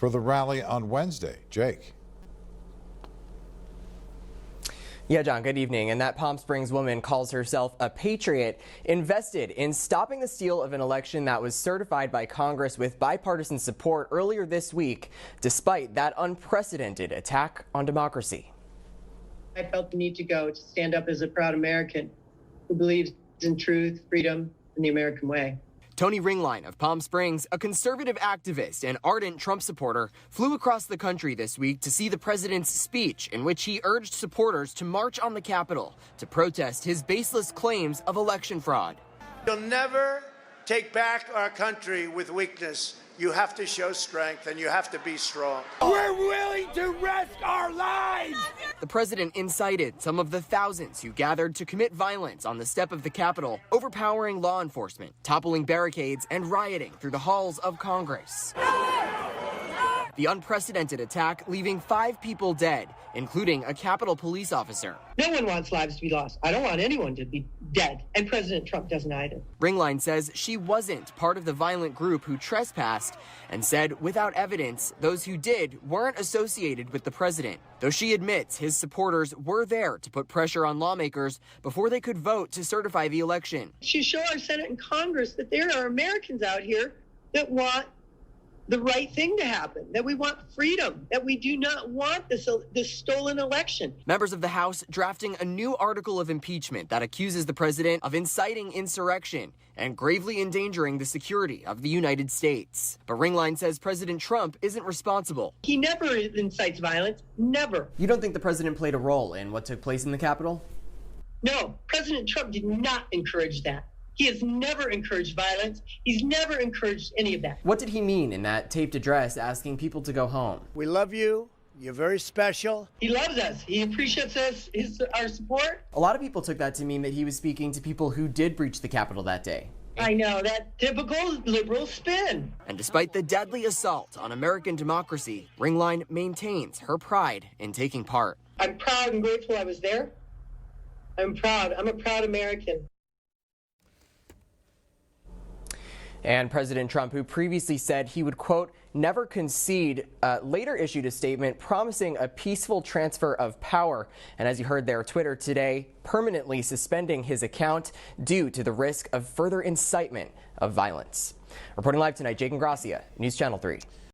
for the rally on Wednesday. Jake. Yeah, John, good evening. And that Palm Springs woman calls herself a patriot, invested in stopping the steal of an election that was certified by Congress with bipartisan support earlier this week, despite that unprecedented attack on democracy. I felt the need to go to stand up as a proud American who believes in truth, freedom, and the American way. Tony Ringline of Palm Springs, a conservative activist and ardent Trump supporter, flew across the country this week to see the president's speech in which he urged supporters to march on the Capitol to protest his baseless claims of election fraud. You'll never take back our country with weakness. You have to show strength and you have to be strong. We're willing to risk our lives! The president incited some of the thousands who gathered to commit violence on the step of the Capitol, overpowering law enforcement, toppling barricades, and rioting through the halls of Congress. The unprecedented attack leaving 5 people dead, including a Capitol police officer. No one wants lives to be lost. I don't want anyone to be dead, and President Trump doesn't either. Ringline says she wasn't part of the violent group who trespassed and said without evidence, those who did weren't associated with the president, though she admits his supporters were there to put pressure on lawmakers before they could vote to certify the election. To show our Senate and Congress that there are Americans out here that want the right thing to happen, that we want freedom, that we do not want this stolen election. Members of the House drafting a new article of impeachment that accuses the president of inciting insurrection and gravely endangering the security of the United States. But Ringline says President Trump isn't responsible. He never incites violence, never. You don't think the president played a role in what took place in the Capitol? No, President Trump did not encourage that. He has never encouraged violence. He's never encouraged any of that. What did he mean in that taped address asking people to go home? We love you. You're very special. He loves us. He appreciates us, our support. A lot of people took that to mean that he was speaking to people who did breach the Capitol that day. I know, that typical liberal spin. And despite the deadly assault on American democracy, Ringline maintains her pride in taking part. I'm proud and grateful I was there. I'm proud. I'm a proud American. And President Trump, who previously said he would, quote, never concede, later issued a statement promising a peaceful transfer of power. And as you heard there, Twitter today permanently suspending his account due to the risk of further incitement of violence. Reporting live tonight, Jake and Gracia, News Channel 3.